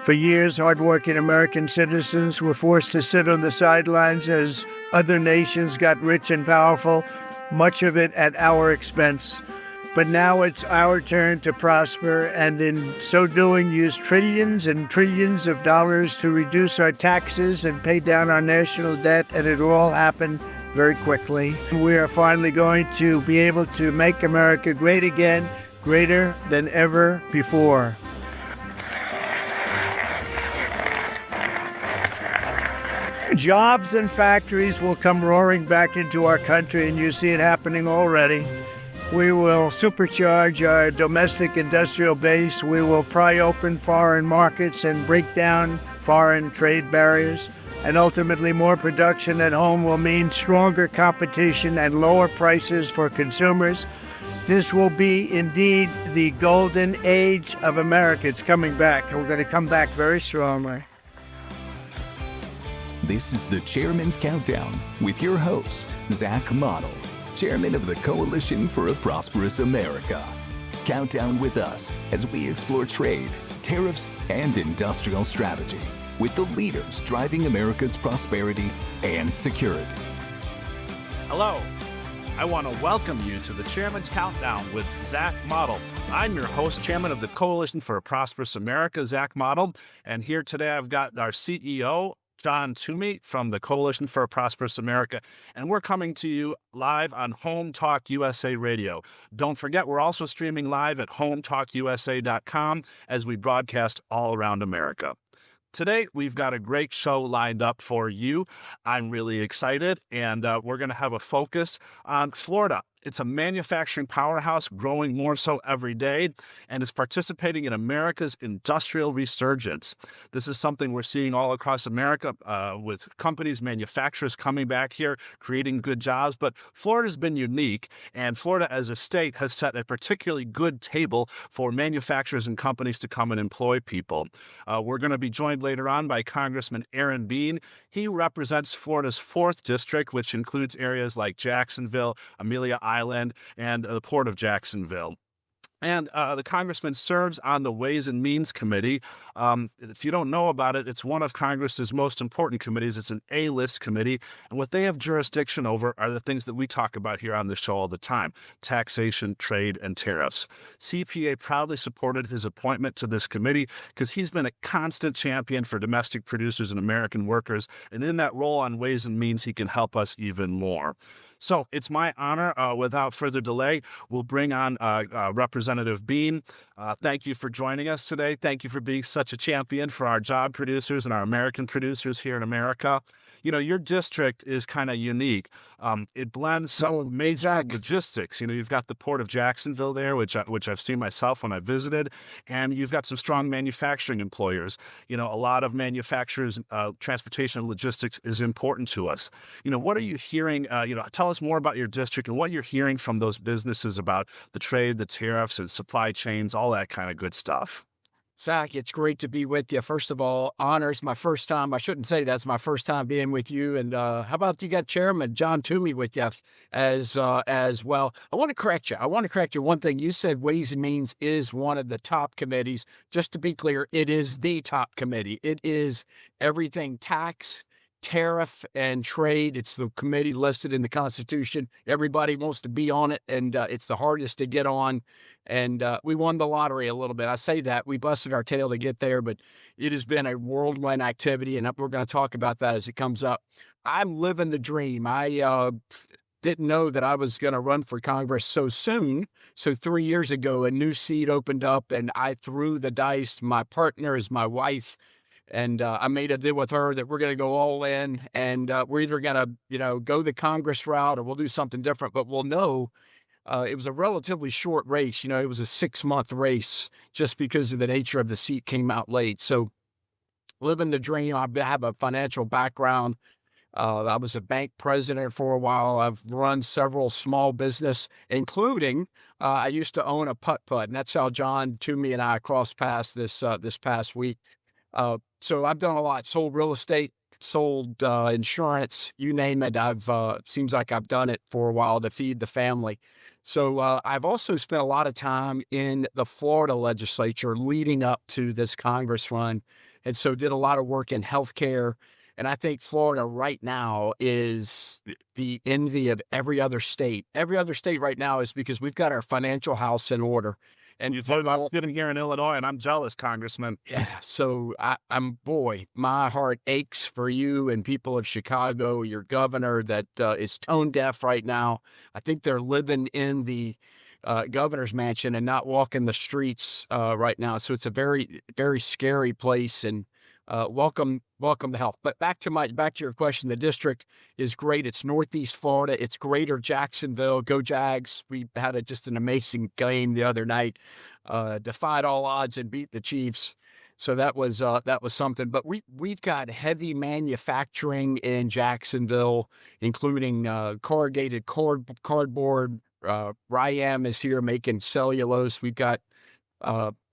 For years, hardworking American citizens were forced to sit on the sidelines as other nations got rich and powerful, much of it at our expense. But now it's our turn to prosper, and in so doing, use trillions and trillions of dollars to reduce our taxes and pay down our national debt, and it'll all happen very quickly. We are finally going to be able to make America great again, greater than ever before. Jobs and factories will come roaring back into our country, and you see it happening already. We will supercharge our domestic industrial base. We will pry open foreign markets and break down foreign trade barriers. And ultimately, more production at home will mean stronger competition and lower prices for consumers. This will be indeed the golden age of America. It's coming back, and we're going to come back very strongly. This is the Chairman's Countdown with your host, Zach Mottl, Chairman of the Coalition for a Prosperous America. Count down with us as we explore trade, tariffs, and industrial strategy with the leaders driving America's prosperity and security. Hello. I want to welcome you to the Chairman's Countdown with Zach Mottl. I'm your host, Chairman of the Coalition for a Prosperous America, Zach Mottl, and here today I've got our CEO, Jon Toomey from the Coalition for a Prosperous America, and we're coming to you live on Home Talk USA Radio. Don't forget, we're also streaming live at hometalkusa.com as we broadcast all around America. Today, we've got a great show lined up for you. I'm really excited, and we're going to have a focus on Florida. It's a manufacturing powerhouse growing more so every day, and is participating in America's industrial resurgence. This is something we're seeing all across America with companies, manufacturers coming back here, creating good jobs. But Florida's been unique, and Florida as a state has set a particularly good table for manufacturers and companies to come and employ people. We're going to be joined later on by Congressman Aaron Bean. He represents Florida's 4th District, which includes areas like Jacksonville, Amelia Island, and the Port of Jacksonville. And the congressman serves on the Ways and Means Committee. If you don't know about it, it's one of Congress's most important committees. It's an A-list committee. And what they have jurisdiction over are the things that we talk about here on the show all the time: taxation, trade, and tariffs. CPA proudly supported his appointment to this committee because he's been a constant champion for domestic producers and American workers. And in that role on Ways and Means, he can help us even more. So it's my honor. Without further delay, we'll bring on Representative Bean. Thank you for joining us today. Thank you for being such a champion for our job producers and our American producers here in America. You know, your district is kind of unique. It blends some major logistics. You know, you've got the Port of Jacksonville there, which I've seen myself when I visited, and you've got some strong manufacturing employers. You know, a lot of manufacturers, transportation and logistics is important to us. You know, what are you hearing? Tell us more about your district and what you're hearing from those businesses about the trade, the tariffs, and supply chains, all that kind of good stuff. Zach, it's great to be with you. First of all, honor. It's my first time. I shouldn't say that's my first time being with you. And how about you got Chairman Jon Toomey with you as well? I want to correct you. One thing. You said Ways and Means is one of the top committees. Just to be clear, it is the top committee. It is everything tax, tariff, and trade. It's the committee listed in the Constitution. Everybody wants to be on it, and it's the hardest to get on. And we won the lottery a little bit. I say that. We busted our tail to get there, but it has been a whirlwind activity, and we're going to talk about that as it comes up. I'm living the dream. I didn't know that I was going to run for Congress so soon. So 3 years ago, a new seat opened up, and I threw the dice. My partner is my wife. And I made a deal with her that we're going to go all in, and we're either going to, go the Congress route or we'll do something different. But we'll know. It was a relatively short race. It was a 6-month race just because of the nature of the seat came out late. So living the dream. I have a financial background. I was a bank president for a while. I've run several small business, including I used to own a putt-putt, and that's how Jon Toomey and I crossed paths this past week. So I've done a lot. Sold real estate sold insurance, you name it. I've seems like I've done it for a while to feed the family. So I've also spent a lot of time in the Florida legislature leading up to this Congress run, and so did a lot of work in healthcare. And I think Florida right now is the envy of every other state. Every other state right now is because we've got our financial house in order. And You've living here in Illinois, and I'm jealous, Congressman. yeah, so boy, my heart aches for you and people of Chicago, your governor that is tone deaf right now. I think they're living in the governor's mansion and not walking the streets right now. So it's a very, very scary place, and welcome to health. But back to your question, the district is great. It's Northeast Florida. It's Greater Jacksonville. Go Jags. We had just an amazing game the other night, defied all odds and beat the Chiefs. So that was something. But we've got heavy manufacturing in Jacksonville, including corrugated cardboard. RYAM is here making cellulose. We've got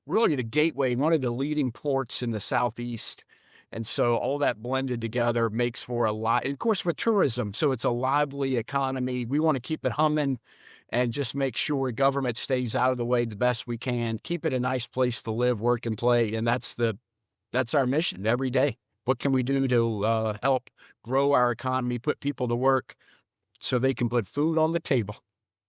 really the gateway, one of the leading ports in the Southeast. And so all that blended together makes for a lot, and of course, with tourism. So it's a lively economy. We want to keep it humming and just make sure government stays out of the way the best we can, keep it a nice place to live, work, and play. And that's our mission every day. What can we do to help grow our economy, put people to work so they can put food on the table?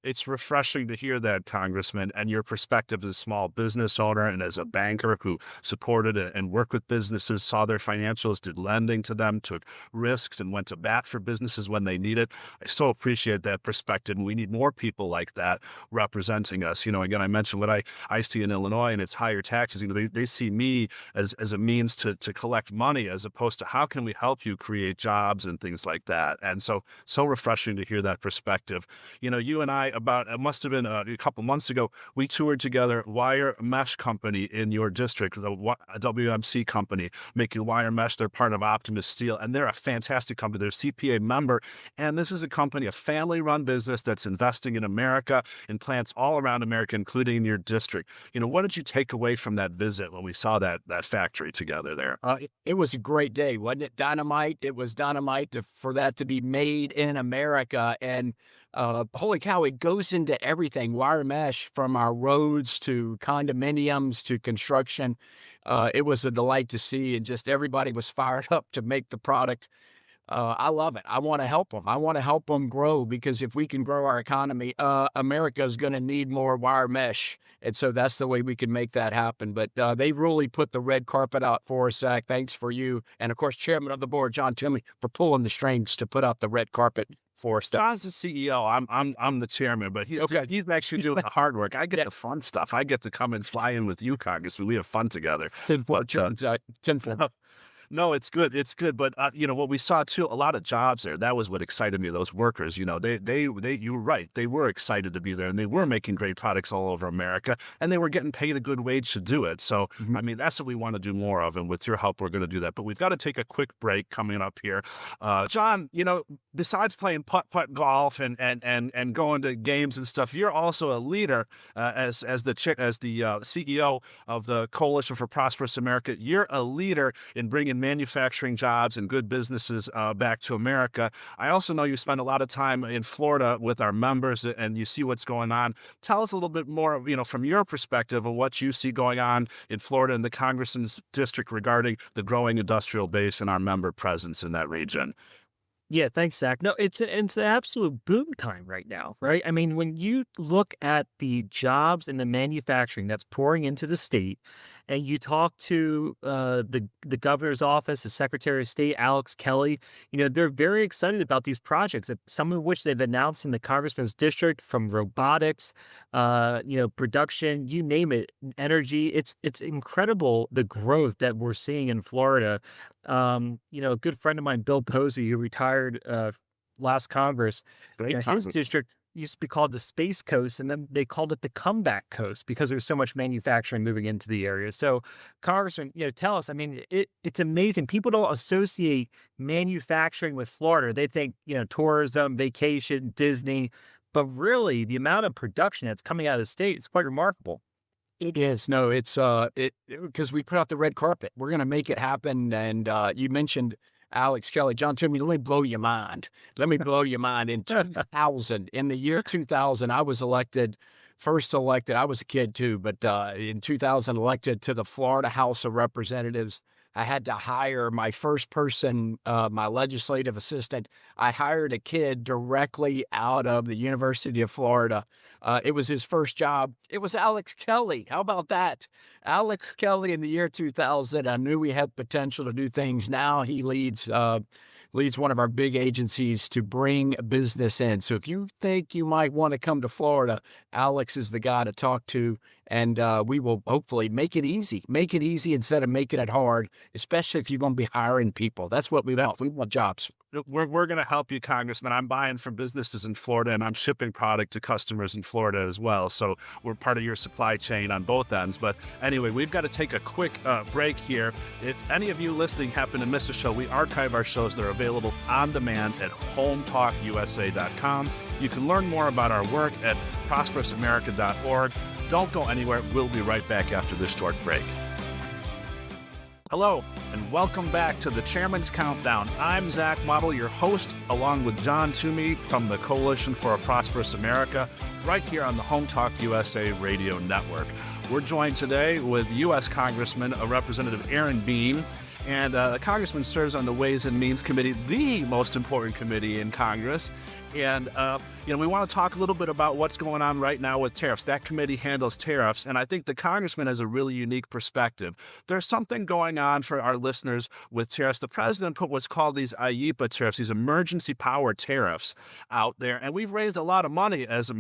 It's refreshing to hear that, Congressman, and your perspective as a small business owner and as a banker who supported and worked with businesses, saw their financials, did lending to them, took risks, and went to bat for businesses when they need it. I so appreciate that perspective, and we need more people like that representing us. Again, I mentioned what I see in Illinois, and it's higher taxes. They see me as a means to collect money, as opposed to how can we help you create jobs and things like that. And so refreshing to hear that perspective. You and I, it must have been a couple months ago, we toured together Wire Mesh Company in your district, the WMC company, making wire mesh. They're part of Optimus Steel, and they're a fantastic company. They're a CPA member, and this is a company, a family-run business that's investing in America, in plants all around America, including in your district. What did you take away from that visit when we saw that factory together there? It was a great day, wasn't it? Dynamite. It was dynamite for that to be made in America, and holy cow, it goes into everything. Wire mesh, from our roads to condominiums to construction. It was a delight to see, and just everybody was fired up to make the product. I love it. I want to help them. I want to help them grow, because if we can grow our economy, America is going to need more wire mesh. And so that's the way we can make that happen. But they really put the red carpet out for us, Zach. Thanks for you. And of course, Chairman of the Board, Jon Toomey, for pulling the strings to put out the red carpet for us. John's the CEO. I'm the chairman, but he's actually doing the hard work. I get the fun stuff. I get to come and fly in with you, Congressman. We have fun together. Tinfoil. No, it's good. It's good. But, what we saw too, a lot of jobs there. That was what excited me. Those workers, you were right. They were excited to be there, and they were making great products all over America, and they were getting paid a good wage to do it. So, that's what we want to do more of. And with your help, we're going to do that. But we've got to take a quick break coming up here. Jon, besides playing putt-putt golf and going to games and stuff, you're also a leader as the CEO of the Coalition for Prosperous America. You're a leader in bringing manufacturing jobs and good businesses back to America. I also know you spend a lot of time in Florida with our members, and you see what's going on. Tell us a little bit more, from your perspective of what you see going on in Florida and the Congressman's district regarding the growing industrial base and our member presence in that region. Yeah, thanks, Zach. No, it's an absolute boom time right now, right? I mean, when you look at the jobs and the manufacturing that's pouring into the state, and you talk to the governor's office, the Secretary of State, Alex Kelly, they're very excited about these projects, some of which they've announced in the Congressman's district, from robotics, production, you name it, energy. It's incredible, the growth that we're seeing in Florida. A good friend of mine, Bill Posey, who retired last Congress, his district used to be called the Space Coast, and then they called it the Comeback Coast because there's so much manufacturing moving into the area. So, Congressman, tell us. I mean, it's amazing. People don't associate manufacturing with Florida. They think, tourism, vacation, Disney, but really the amount of production that's coming out of the state is quite remarkable. It is. No, it's because we put out the red carpet. We're going to make it happen. And you mentioned Alex Kelly, Jon Toomey, let me blow your mind. Let me blow your mind. In 2000, in the year 2000, I was first elected. I was a kid too, but in 2000, elected to the Florida House of Representatives. I had to hire my first person, my legislative assistant. I hired a kid directly out of the University of Florida. It was his first job. It was Alex Kelly. How about that? Alex Kelly in the year 2000. I knew we had potential to do things. Now he leads one of our big agencies to bring business in. So if you think you might want to come to Florida, Alex is the guy to talk to, and we will hopefully make it easy. Make it easy instead of making it hard, especially if you're going to be hiring people. That's what we want. We want jobs. We're going to help you, Congressman. I'm buying from businesses in Florida, and I'm shipping product to customers in Florida as well. So we're part of your supply chain on both ends. But anyway, we've got to take a quick break here. If any of you listening happen to miss a show, we archive our shows. They're available on demand at hometalkusa.com. You can learn more about our work at prosperousamerica.org. Don't go anywhere. We'll be right back after this short break. Hello, and welcome back to the Chairman's Countdown. I'm Zach Mottl, your host, along with Jon Toomey from the Coalition for a Prosperous America, right here on the Home Talk USA radio network. We're joined today with U.S. Congressman Representative Aaron Bean, and the Congressman serves on the Ways and Means Committee, the most important committee in Congress. And, we want to talk a little bit about what's going on right now with tariffs. That committee handles tariffs, and I think the congressman has a really unique perspective. There's something going on for our listeners with tariffs. The president put what's called these IEEPA tariffs, these emergency power tariffs out there, and we've raised a lot of money as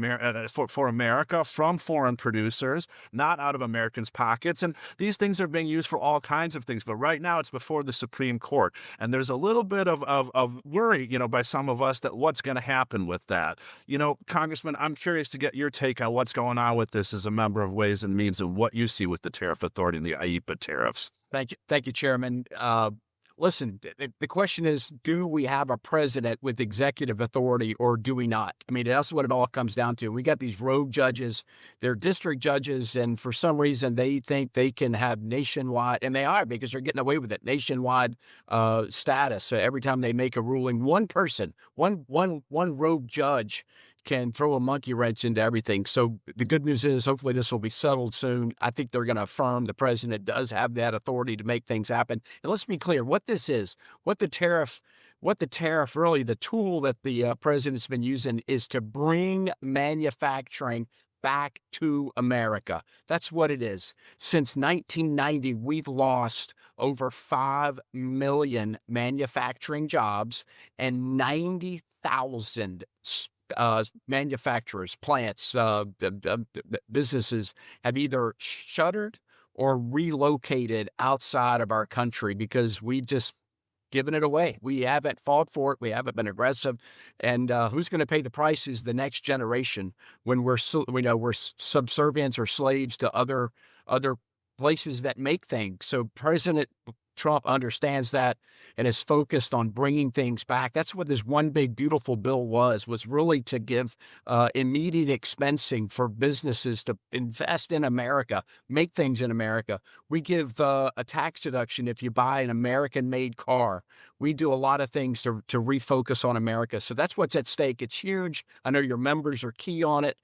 for America from foreign producers, not out of Americans' pockets, and these things are being used for all kinds of things, but right now it's before the Supreme Court, and there's a little bit of worry, by some of us that what's going to happen with that. Congressman, I'm curious to get your take on what's going on with this as a member of Ways and Means and what you see with the Tariff Authority and the IEEPA tariffs. Thank you, Chairman. Listen, the question is, do we have a president with executive authority or do we not? I mean, that's what it all comes down to. We got these rogue judges, they're district judges, and for some reason they think they can have nationwide, and they are because they're getting away with it, nationwide status. So every time they make a ruling, one person, one rogue judge can throw a monkey wrench into everything. So the good news is hopefully this will be settled soon. I think they're going to affirm the president does have that authority to make things happen. And let's be clear what this is, what the tariff really, the tool that the president's been using is to bring manufacturing back to America. That's what it is. Since 1990, we've lost over 5 million manufacturing jobs and 90,000 manufacturers, plants, businesses have either shuttered or relocated outside of our country because we just given it away. We haven't fought for it. We haven't been aggressive. And who's going to pay the price is the next generation when we're subservients or slaves to other places that make things. So President Trump understands that and is focused on bringing things back. That's what this one big beautiful bill was really to give immediate expensing for businesses to invest in America, make things in America. We give a tax deduction if you buy an American-made car. We do a lot of things to refocus on America. So that's what's at stake. It's huge. I know your members are key on it.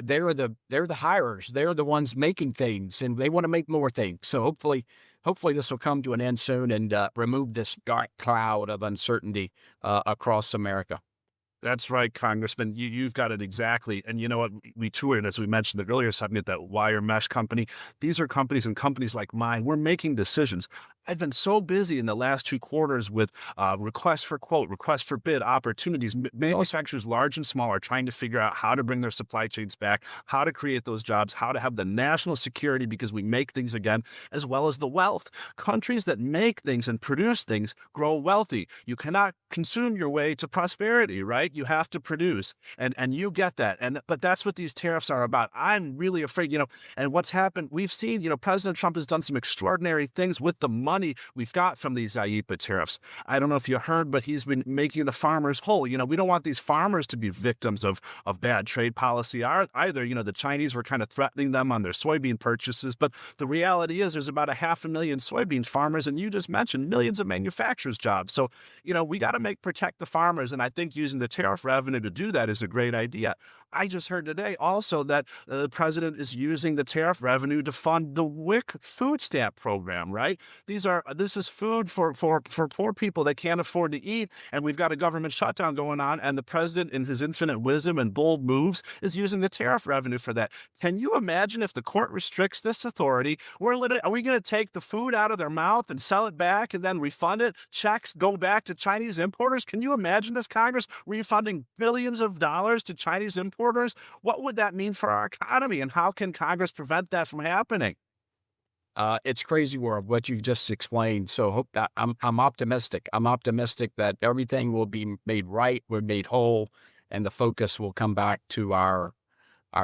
They're the hirers. They're the ones making things, and they want to make more things. So hopefully this will come to an end soon and remove this dark cloud of uncertainty across America. That's right, Congressman. You've got it exactly. And you know what? We toured, as we mentioned the earlier segment, that wire mesh company. These are companies and companies like mine. We're making decisions. I've been so busy in the last 2 quarters with requests for quote, requests for bid opportunities. Manufacturers, large and small, are trying to figure out how to bring their supply chains back, how to create those jobs, how to have the national security because we make things again, as well as the wealth. Countries that make things and produce things grow wealthy. You cannot consume your way to prosperity, right? You have to produce, and you get that. But that's what these tariffs are about. I'm really afraid, and what's happened, we've seen, President Trump has done some extraordinary things with the money money we've got from these IEEPA tariffs. I don't know if you heard, but he's been making the farmers whole. You know, we don't want these farmers to be victims of bad trade policy either. You know, the Chinese were kind of threatening them on their soybean purchases, but the reality is there's about 500,000 soybean farmers, and you just mentioned millions of manufacturers' jobs. So, you know, we got to protect the farmers, and I think using the tariff revenue to do that is a great idea. I just heard today also that the president is using the tariff revenue to fund the WIC food stamp program, right? This is food for poor people that can't afford to eat, and we've got a government shutdown going on, and the president, in his infinite wisdom and bold moves, is using the tariff revenue for that. Can you imagine if the court restricts this authority? Are we going to take the food out of their mouth and sell it back and then refund it? Checks go back to Chinese importers? Can you imagine this, Congress, refunding billions of dollars to Chinese importers? What would that mean for our economy, and how can Congress prevent that from happening? It's crazy world, what you just explained. So I'm optimistic. I'm optimistic that everything will be made right, we're made whole, and the focus will come back to our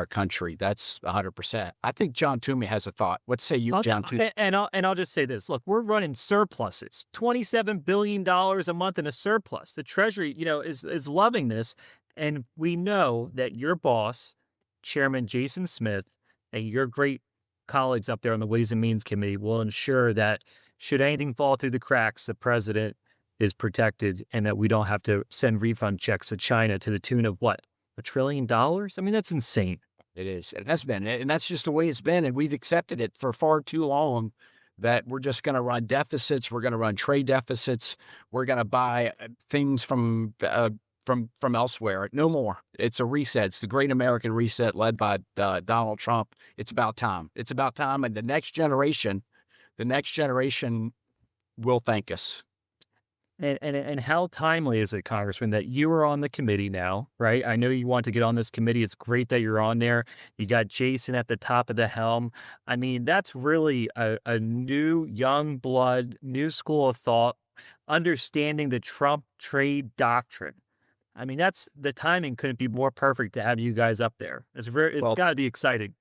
country. That's 100%. I think Jon Toomey has a thought. What say you, Jon Toomey? And I'll just say this. Look, we're running surpluses, $27 billion a month in a surplus. The Treasury, you know, is loving this. And we know that your boss, Chairman Jason Smith, and your great colleagues up there on the Ways and Means Committee will ensure that should anything fall through the cracks, the president is protected, and that we don't have to send refund checks to China to the tune of what? $1 trillion? I mean, that's insane. It is. It has been. And that's just the way it's been. And we've accepted it for far too long, that we're just going to run deficits. We're going to run trade deficits. We're going to buy things from elsewhere. No more. It's a reset. It's the great American reset led by Donald Trump. It's about time. It's about time. And the next generation will thank us. And how timely is it, Congressman, that you are on the committee now, right? I know you want to get on this committee. It's great that you're on there. You got Jason at the top of the helm. I mean, that's really a new young blood, new school of thought, understanding the Trump trade doctrine. I mean, the timing couldn't be more perfect to have you guys up there. It's got to be exciting.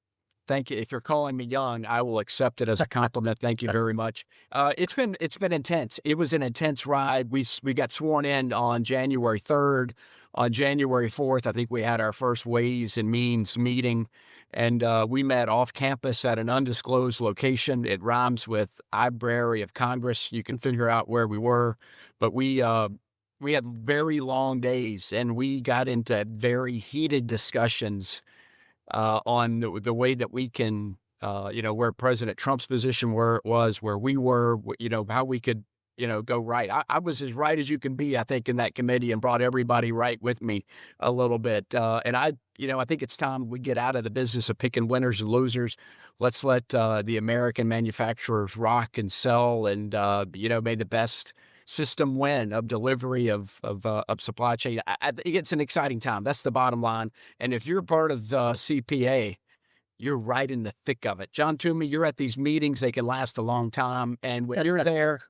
Thank you. If you're calling me young, I will accept it as a compliment. Thank you very much. It's been intense. It was an intense ride. We got sworn in on January 3rd. On January 4th, I think we had our first Ways and Means meeting, and we met off campus at an undisclosed location. It rhymes with Library of Congress. You can figure out where we were, but we had very long days, and we got into very heated discussions on the way that we can, where President Trump's position was, where we were, how we could, go right. I was as right as you can be, I think, in that committee, and brought everybody right with me a little bit. And I think it's time we get out of the business of picking winners and losers. Let's let the American manufacturers rock and sell, and, may the best system win of delivery of supply chain. I think it's an exciting time. That's the bottom line. And if you're part of the CPA, you're right in the thick of it. Jon Toomey, you're at these meetings. They can last a long time. And when you're there,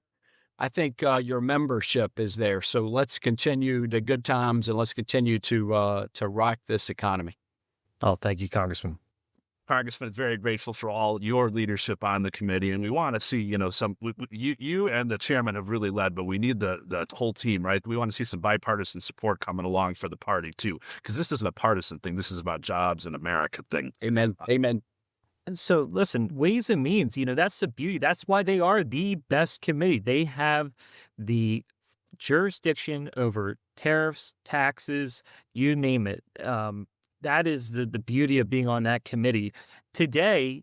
I think your membership is there. So let's continue the good times, and let's continue to rock this economy. Oh, thank you, Congressman. Congressman, very grateful for all your leadership on the committee, and we want to see, you and the chairman have really led, but we need the whole team, right? We want to see some bipartisan support coming along for the party too, because this isn't a partisan thing. This is about jobs and America thing. Amen. Amen. And so, listen, Ways and Means, that's the beauty. That's why they are the best committee. They have the jurisdiction over tariffs, taxes, you name it. That is the beauty of being on that committee. Today,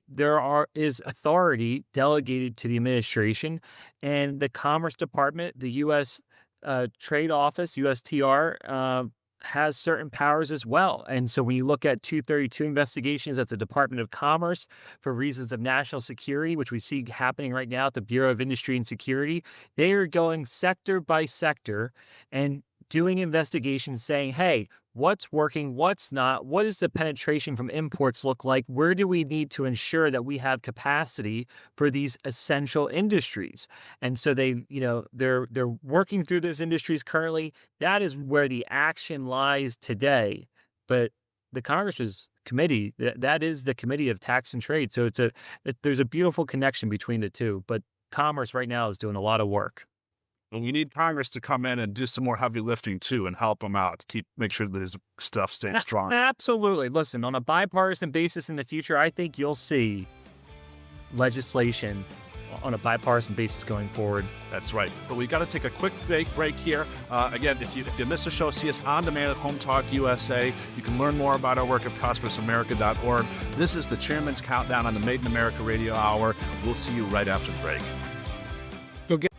is authority delegated to the administration, and the Commerce Department, the U.S. Trade Office, USTR, has certain powers as well. And so when you look at 232 investigations at the Department of Commerce for reasons of national security, which we see happening right now at the Bureau of Industry and Security, they are going sector by sector and doing investigations saying, hey, what's working, what's not, what does the penetration from imports look like, where do we need to ensure that we have capacity for these essential industries? And so they're working through those industries currently. That is where the action lies today. But the Congress's committee, that is the Committee of Tax and Trade. So there's a beautiful connection between the two. But Commerce right now is doing a lot of work. And we need Congress to come in and do some more heavy lifting too, and help them out to make sure that his stuff stays strong. Absolutely. Listen, on a bipartisan basis in the future, I think you'll see legislation on a bipartisan basis going forward. That's right. But we got to take a quick break here. Again, if you miss the show, see us on demand at Home Talk USA. You can learn more about our work at ProsperousAmerica.org. This is the Chairman's Countdown on the Made in America Radio Hour. We'll see you right after the break. Go get.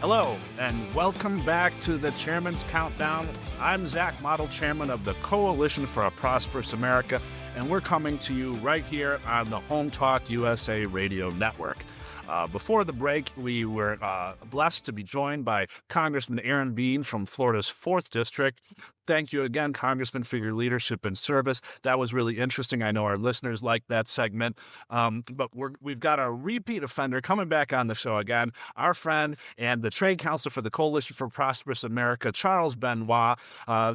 Hello, and welcome back to the Chairman's Countdown. I'm Zach Mottl, Chairman of the Coalition for a Prosperous America, and we're coming to you right here on the Home Talk USA Radio Network. Before the break, we were blessed to be joined by Congressman Aaron Bean from Florida's 4th District. Thank you again, Congressman, for your leadership and service. That was really interesting. I know our listeners liked that segment. But we've got a repeat offender coming back on the show again, our friend and the trade counsel for the Coalition for Prosperous America, Charles Benoit.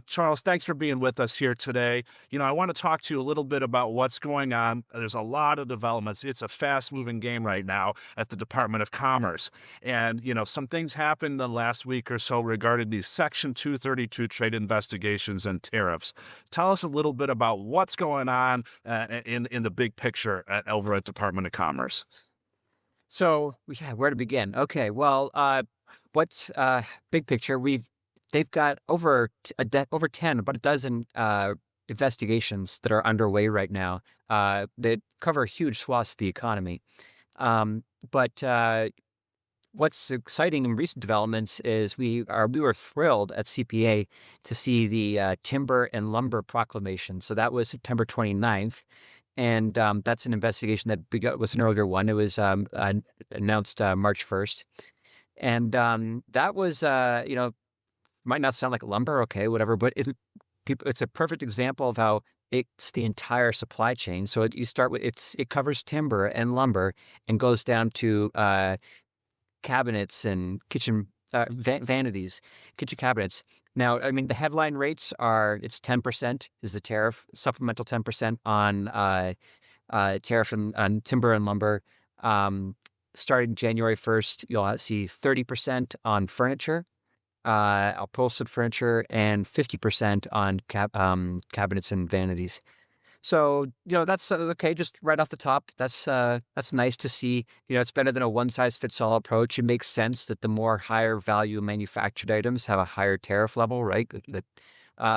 Charles, thanks for being with us here today. You know, I want to talk to you a little bit about what's going on. There's a lot of developments. It's a fast-moving game right now at the Department of Commerce. And, you know, some things happened the last week or so regarding these Section 232 trade investigations and tariffs. Tell us a little bit about what's going on in the big picture over at Department of Commerce. So, yeah, where to begin? Okay, well, what's big picture? They've got over 10, about a dozen investigations that are underway right now that cover huge swaths of the economy. But what's exciting in recent developments is we were thrilled at CPA to see the timber and lumber proclamation. So that was September 29th. And that's an investigation that was an earlier one. It was announced March 1st. And that was, might not sound like lumber, okay, whatever, but it's a perfect example of how it's the entire supply chain. So you start with, it covers timber and lumber and goes down to cabinets and kitchen vanities, kitchen cabinets. Now, I mean, the headline rates are, it's 10% is the tariff, supplemental 10% on tariff on timber and lumber. Starting January 1st, you'll see 30% on furniture, upholstered furniture, and 50% on cabinets and vanities. So, that's okay, just right off the top, that's nice to see. It's better than a one-size-fits-all approach. It makes sense that the more higher value manufactured items have a higher tariff level, right?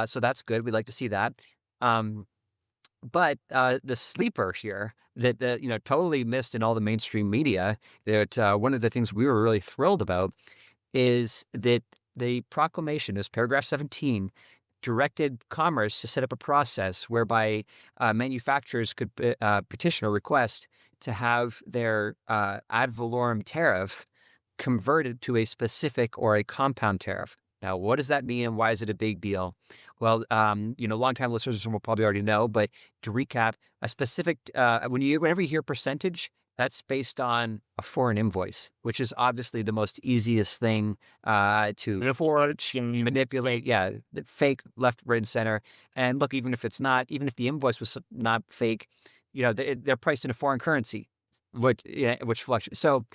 So that's good. We like to see that. But the sleeper here that totally missed in all the mainstream media, that one of the things we were really thrilled about is that the proclamation is paragraph 17 directed Commerce to set up a process whereby manufacturers could petition or request to have their ad valorem tariff converted to a specific or a compound tariff. Now, what does that mean and why is it a big deal? Well, longtime listeners will probably already know, but to recap, a specific, whenever you hear percentage, that's based on a foreign invoice, which is obviously the most easiest thing to forge and manipulate. Yeah, fake left, right, and center. And look, even if the invoice was not fake, they're priced in a foreign currency, which fluctuates. So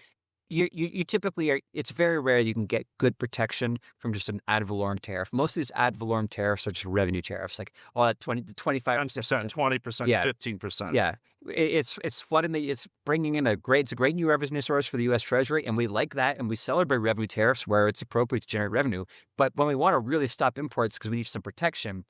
you typically it's very rare you can get good protection from just an ad valorem tariff. Most of these ad valorem tariffs are just revenue tariffs, like 25%, 20%, 15%. Yeah. It's flooding it's bringing in a great new revenue source for the U.S. Treasury, and we like that, and we celebrate revenue tariffs where it's appropriate to generate revenue. But when we want to really stop imports because we need some protection,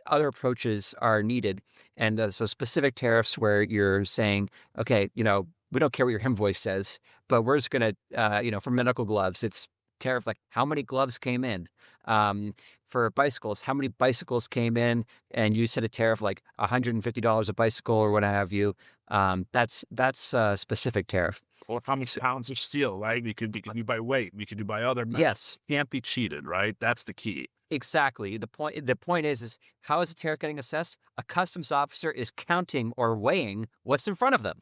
other approaches are needed. And so specific tariffs where you're saying, okay, we don't care what your invoice says, but we're just going to, for medical gloves, it's tariff like how many gloves came in. For bicycles, how many bicycles came in, and you set a tariff like $150 a bicycle or what have you. That's a specific tariff. Or how many pounds of steel, right? We could do by weight. We could do by other methods. Yes. Can't be cheated, right? That's the key. Exactly. The point is how is the tariff getting assessed? A customs officer is counting or weighing what's in front of them.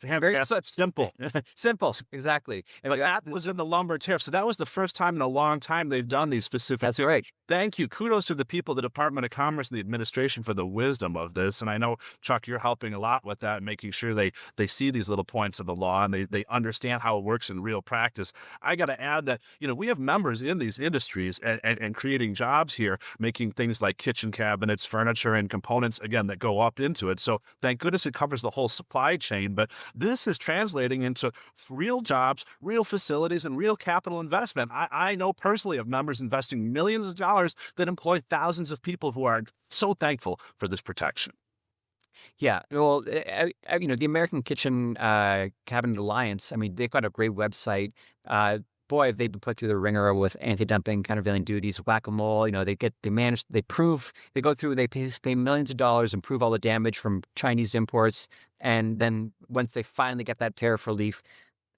Very simple. Simple, exactly. And like That was in the lumber tariff. So that was the first time in a long time they've done these specific. that's right. Thank you. Kudos to the people, the Department of Commerce and the administration for the wisdom of this. And I know, Chuck, you're helping a lot with that, making sure they see these little points of the law and they understand how it works in real practice. I got to add that, we have members in these industries and creating jobs here, making things like kitchen cabinets, furniture, and components, again, that go up into it. So thank goodness it covers the whole supply chain. But this is translating into real jobs, real facilities, and real capital investment. I know personally of members investing millions of dollars that employ thousands of people who are so thankful for this protection. Yeah, well, the American Kitchen Cabinet Alliance, I mean, they've got a great website. Boy, have they been put through the ringer with anti-dumping, countervailing duties, whack-a-mole. They go through, they pay millions of dollars and prove all the damage from Chinese imports. And then once they finally get that tariff relief,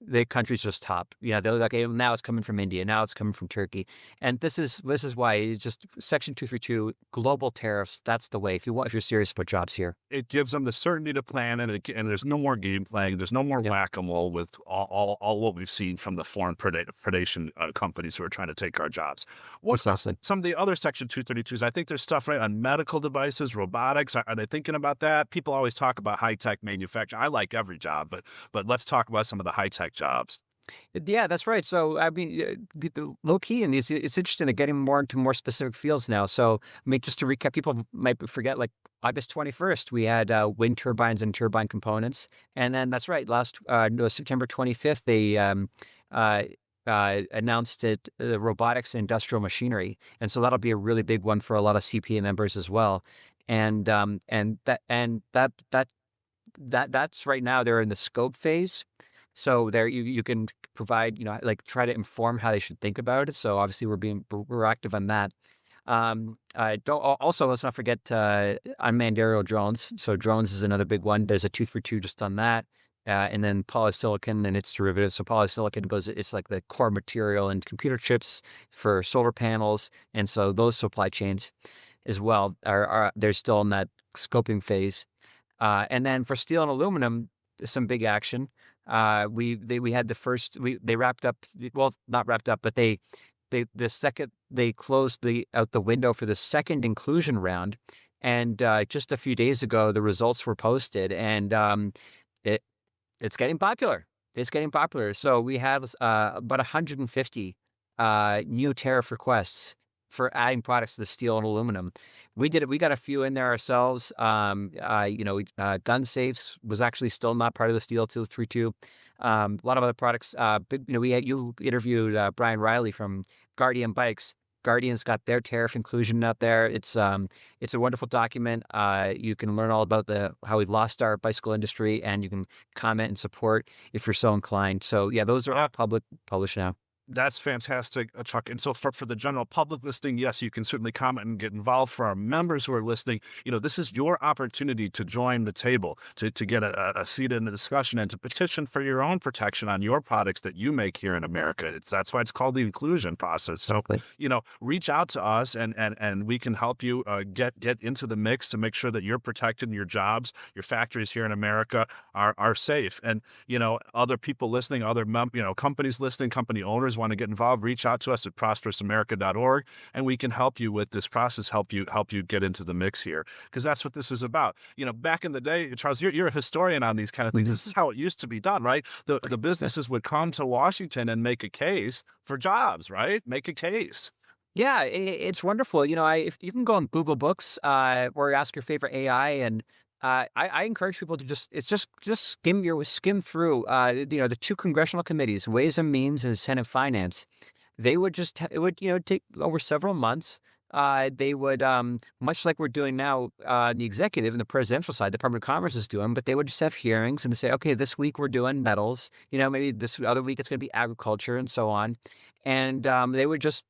the countries just top. They're like, hey, now it's coming from India, now it's coming from Turkey, and this is why it's just Section 232, global tariffs. That's the way if you're serious about jobs here. It gives them the certainty to plan, and there's no more game playing. There's no more whack-a-mole with all what we've seen from the foreign predation companies who are trying to take our jobs. What's some of the other Section 232s? I think there's stuff right on medical devices, robotics. Are they thinking about that? People always talk about high-tech manufacturing. I like every job, but let's talk about some of the high-tech jobs. Yeah, that's right. So, I mean, the low key in these, it's interesting. They're getting more into more specific fields now. So, I mean, just to recap, people might forget, like August 21st, we had wind turbines and turbine components. And then that's right. September 25th, they announced the robotics and industrial machinery. And so that'll be a really big one for a lot of CPA members as well. And that's right now, they're in the scope phase. So there you can provide, try to inform how they should think about it. So obviously we're active on that. Also, let's not forget unmanned aerial drones. So drones is another big one. There's a 232 just on that. And then polysilicon and its derivatives. So polysilicon it's like the core material in computer chips for solar panels. And so those supply chains as well they're still in that scoping phase. And then for steel and aluminum, some big action. We had the first, they wrapped up, well, not wrapped up, but they closed out the window for the second inclusion round. And just a few days ago, the results were posted, and it's getting popular. It's getting popular. So we have about 150 new tariff requests for adding products to the steel and aluminum. We did it. We got a few in there ourselves. Gun safes was actually still not part of the steel 232. A lot of other products. You interviewed Brian Riley from Guardian Bikes. Guardian's got their tariff inclusion out there. It's a wonderful document. You can learn all about how we lost our bicycle industry, and you can comment and support if you're so inclined. So yeah, those are all published now. That's fantastic, Chuck. And so for the general public listening, yes, you can certainly comment and get involved. For our members who are listening, this is your opportunity to join the table, to get a seat in the discussion and to petition for your own protection on your products that you make here in America. That's why it's called the inclusion process. So, reach out to us and we can help you get into the mix to make sure that you're protected and your jobs, your factories here in America are safe. And, other people listening, other companies listening, company owners want to get involved, reach out to us at prosperousamerica.org, and we can help you with this process, help you get into the mix here, because that's what this is about. Back in the day, Charles, you're a historian on these kind of things. This is how it used to be done, right? The businesses would come to Washington and make a case for jobs, right? Make a case. Yeah, it's wonderful. If you can go on Google Books or ask your favorite AI, and I encourage people to just skim through the two congressional committees, Ways and Means and Senate Finance. It would take over several months. They would much like we're doing now, the executive and the presidential side, the Department of Commerce is doing, but they would just have hearings and say, okay, this week we're doing metals. Maybe this other week it's going to be agriculture and so on, and they would just.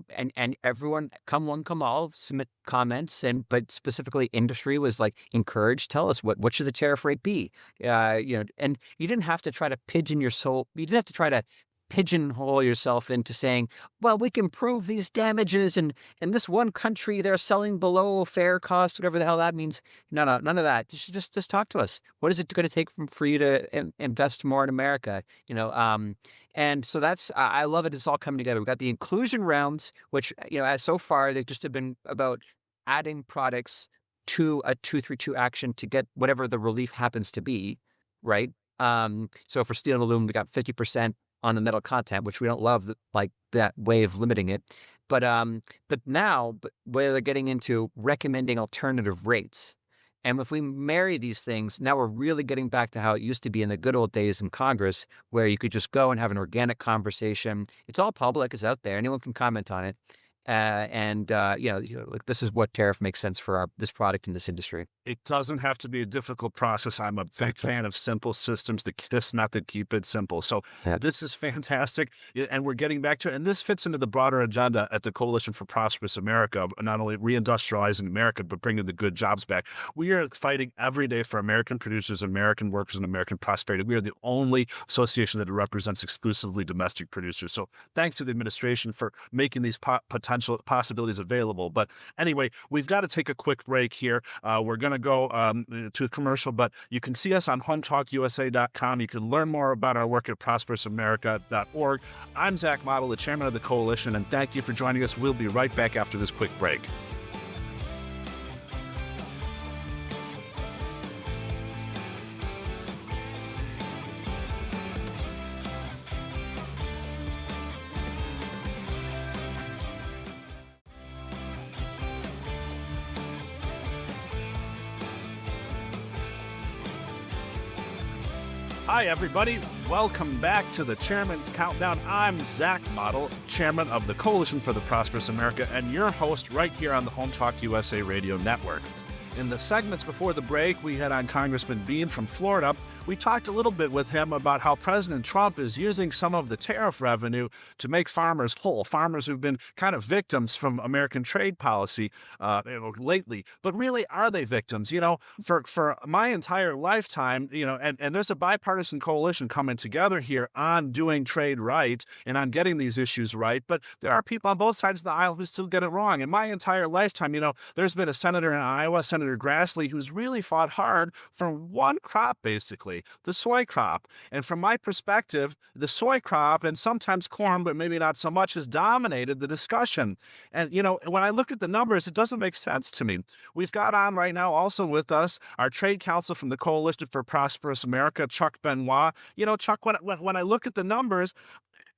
And everyone, come one, come all, submit comments, but specifically industry was like encouraged. Tell us what should the tariff rate be? And you didn't have to try to pigeon your soul. You didn't have to try to pigeonhole yourself into saying, well, we can prove these damages, and in this one country they're selling below fair cost, whatever the hell that means. No, none of that. Just talk to us. What is it going to take for you to invest more in America? And so I love it. It's all coming together. We've got the inclusion rounds, which, as so far, they just have been about adding products to a 232 action to get whatever the relief happens to be, right? So for steel and aluminum, we got 50% on the metal content, which we don't love, that way of limiting it. But now where they're getting into recommending alternative rates. And if we marry these things, now we're really getting back to how it used to be in the good old days in Congress, where you could just go and have an organic conversation. It's all public, it's out there, anyone can comment on it. This is what tariff makes sense for this product in this industry. It doesn't have to be a difficult process. I'm a big fan of simple systems. This method, keep it simple. So This is fantastic. And we're getting back to it. And this fits into the broader agenda at the Coalition for Prosperous America, not only reindustrializing America, but bringing the good jobs back. We are fighting every day for American producers, American workers, and American prosperity. We are the only association that represents exclusively domestic producers. So thanks to the administration for making these potential possibilities available. But anyway, we've got to take a quick break here. We're going to go to a commercial, but you can see us on hometalkusa.com. You can learn more about our work at prosperousamerica.org. I'm Zach Mottl, the chairman of the coalition, and thank you for joining us. We'll be right back after this quick break. Hi, everybody. Welcome back to the Chairman's Countdown. I'm Zach Mottl, chairman of the Coalition for the Prosperous America, and your host right here on the Home Talk USA radio network. In the segments before the break, we had on Congressman Bean from Florida. We talked a little bit with him about how President Trump is using some of the tariff revenue to make farmers whole, farmers who've been kind of victims from American trade policy lately. But really, are they victims? For my entire lifetime, and there's a bipartisan coalition coming together here on doing trade right and on getting these issues right. But there are people on both sides of the aisle who still get it wrong. In my entire lifetime, there's been a senator in Iowa, Senator Grassley, who's really fought hard for one crop, basically, the soy crop. And from my perspective, the soy crop, and sometimes corn, but maybe not so much, has dominated the discussion. And, when I look at the numbers, it doesn't make sense to me. We've got on right now also with us our trade counsel from the Coalition for Prosperous America, Chuck Benoit. Chuck, when I look at the numbers,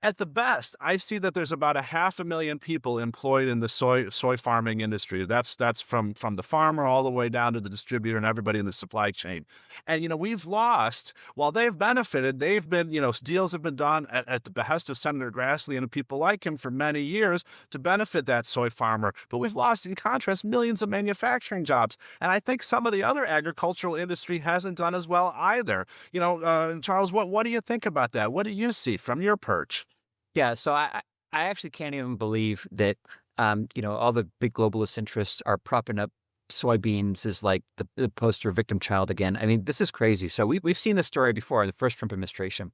at the best, I see that there's about 500,000 people employed in the soy farming industry. That's from the farmer all the way down to the distributor and everybody in the supply chain. And, we've lost, while they've benefited, they've been, deals have been done at the behest of Senator Grassley and people like him for many years to benefit that soy farmer. But we've lost, in contrast, millions of manufacturing jobs. And I think some of the other agricultural industry hasn't done as well either. Charles, what do you think about that? What do you see from your perch? Yeah, so I actually can't even believe that, all the big globalist interests are propping up soybeans as like the poster victim child again. I mean, this is crazy. So we've seen this story before in the first Trump administration.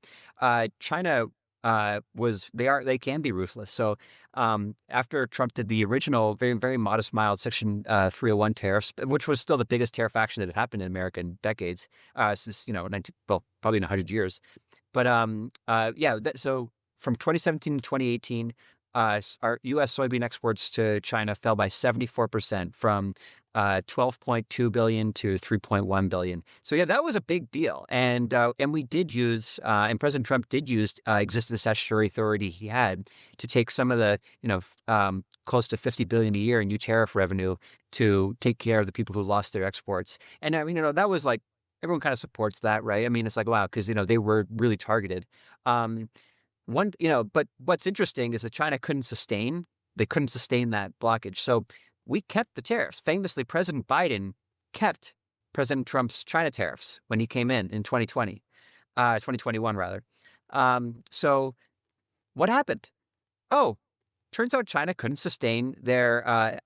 China they can be ruthless. So after Trump did the original very, very modest, mild Section 301 tariffs, which was still the biggest tariff action that had happened in America in decades, since, probably in 100 years. But so from 2017 to 2018, our U.S. soybean exports to China fell by 74%, from 12.2 billion to 3.1 billion. So yeah, that was a big deal. And we did use, and President Trump did use existing statutory authority he had to take some of the, close to 50 billion a year in new tariff revenue to take care of the people who lost their exports. And I mean, that was like, everyone kind of supports that, right? I mean, it's like, wow, because, they were really targeted. But what's interesting is that China couldn't sustain that blockage. So we kept the tariffs. Famously, President Biden kept President Trump's China tariffs when he came in 2021 rather. So what happened? Oh, turns out China couldn't sustain their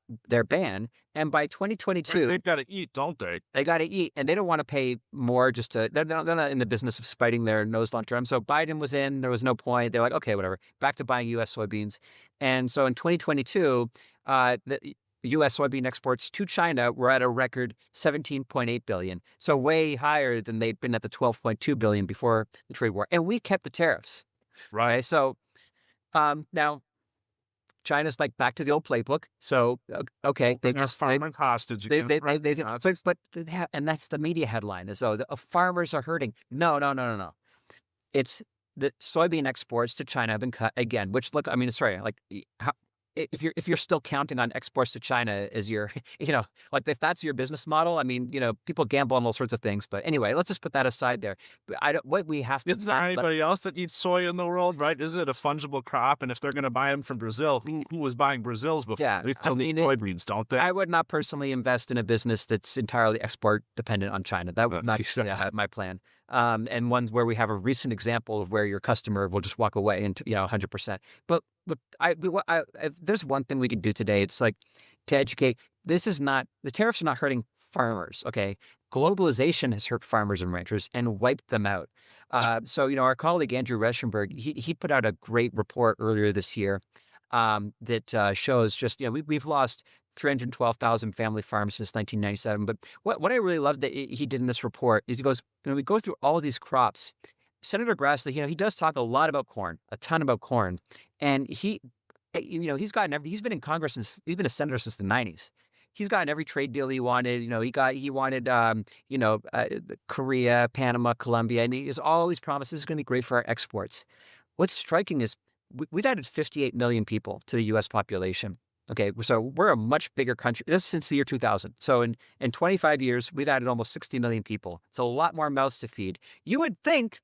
ban, and by 2022, They've got to eat, don't they? they got to eat, and they don't want to pay more just to. They're not in the business of spiting their nose long term. So Biden was in. There was no point. They're like, okay, whatever. Back to buying U.S. soybeans, and so in 2022, the U.S. soybean exports to China were at a record 17.8 billion, so way higher than they'd been at the 12.2 billion before the trade war, and we kept the tariffs. Right. Okay, so now China's like back to the old playbook. So okay, they They're just farming hostage. they again, right? but and that's the media headline is farmers are hurting. No. It's the soybean exports to China have been cut again. Which look, I mean, sorry, like how, if you're still counting on exports to China as your, like if that's your business model, I mean, people gamble on all sorts of things. But anyway, let's just put that aside there. But what we have to. Is there anybody else that eats soy in the world, right? Is it a fungible crop? And if they're going to buy them from Brazil, who was buying Brazil's before? Yeah, They still need soybeans, don't they? I would not personally invest in a business that's entirely export dependent on China. That would not be my plan. And one where we have a recent example of where your customer will just walk away and 100%. But look, there's one thing we can do today. It's like to educate. The tariffs are not hurting farmers. Okay, globalization has hurt farmers and ranchers and wiped them out. So our colleague Andrew Reschenberg, he put out a great report earlier this year that shows just we've lost 312,000 family farms since 1997. But what I really loved that he did in this report is he goes, we go through all of these crops. Senator Grassley, he does talk a lot about corn, a ton about corn, and he's been in Congress since he's been a senator since the 90s. He's gotten every trade deal he wanted. He wanted Korea, Panama, Colombia, and he has all these promises. This is going to be great for our exports. What's striking is we've added 58 million people to the U.S. population. Okay, so we're a much bigger country. This is since the year 2000. So in 25 years, we've added almost 60 million people. It's a lot more mouths to feed. You would think,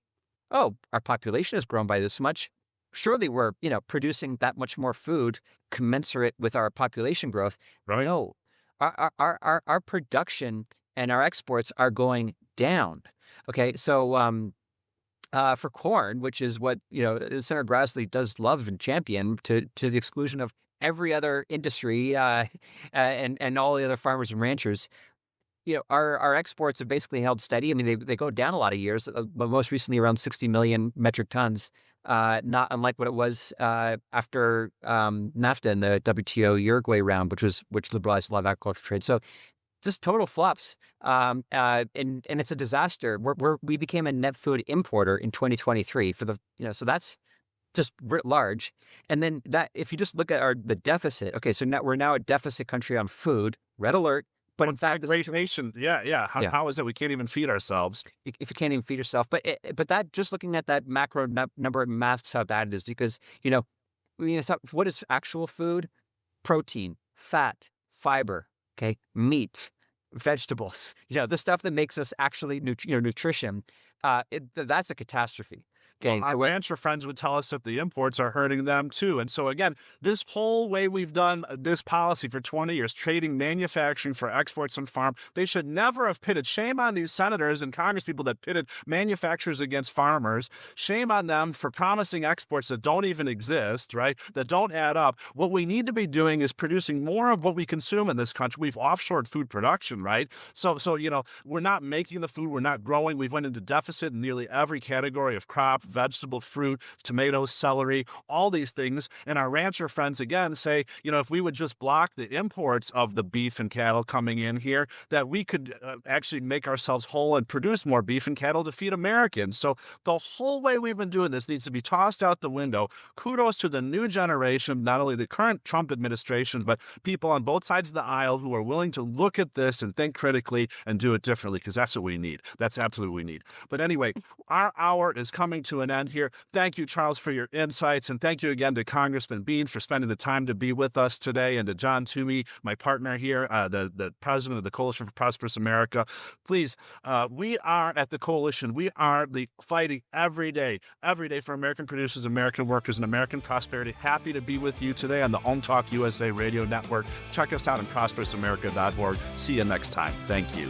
oh, our population has grown by this much. Surely we're, producing that much more food commensurate with our population growth. Right. No, our production and our exports are going down. Okay, so for corn, which is what Senator Grassley does love and champion to the exclusion of every other industry and all the other farmers and ranchers, our exports have basically held steady. I mean, they go down a lot of years, but most recently around 60 million metric tons, not unlike what it was after NAFTA and the WTO Uruguay round, which liberalized a lot of agricultural trade. So just total flops, and it's a disaster. We became a net food importer in 2023 so that's just writ large. And then that, if you just look at the deficit, okay, so now we're a deficit country on food, red alert. But in fact, nation, yeah. How is it we can't even feed ourselves? If you can't even feed yourself, but that just looking at that macro number masks how bad it is because what is actual food? Protein, fat, fiber, okay, meat, vegetables. The stuff that makes us actually nutrition. That's a catastrophe. Okay, our rancher friends would tell us that the imports are hurting them too. And so again, this whole way we've done this policy for 20 years, trading manufacturing for exports and farm, they should never have pitted. Shame on these senators and congresspeople that pitted manufacturers against farmers. Shame on them for promising exports that don't even exist, right? That don't add up. What we need to be doing is producing more of what we consume in this country. We've offshored food production, right? So we're not making the food, we're not growing. We've went into deficit in nearly every category of crop, vegetable, fruit, tomatoes, celery, all these things. And our rancher friends, again, say, if we would just block the imports of the beef and cattle coming in here, that we could actually make ourselves whole and produce more beef and cattle to feed Americans. So the whole way we've been doing this needs to be tossed out the window. Kudos to the new generation, not only the current Trump administration, but people on both sides of the aisle who are willing to look at this and think critically and do it differently, because that's what we need. That's absolutely what we need. But anyway, our hour is coming to an end here. Thank you, Charles, for your insights. And thank you again to Congressman Bean for spending the time to be with us today, and to Jon Toomey, my partner here, the president of the Coalition for Prosperous America. Please, we are at the Coalition. We are fighting every day for American producers, American workers, and American prosperity. Happy to be with you today on the Home Talk USA Radio Network. Check us out at prosperousamerica.org. See you next time. Thank you.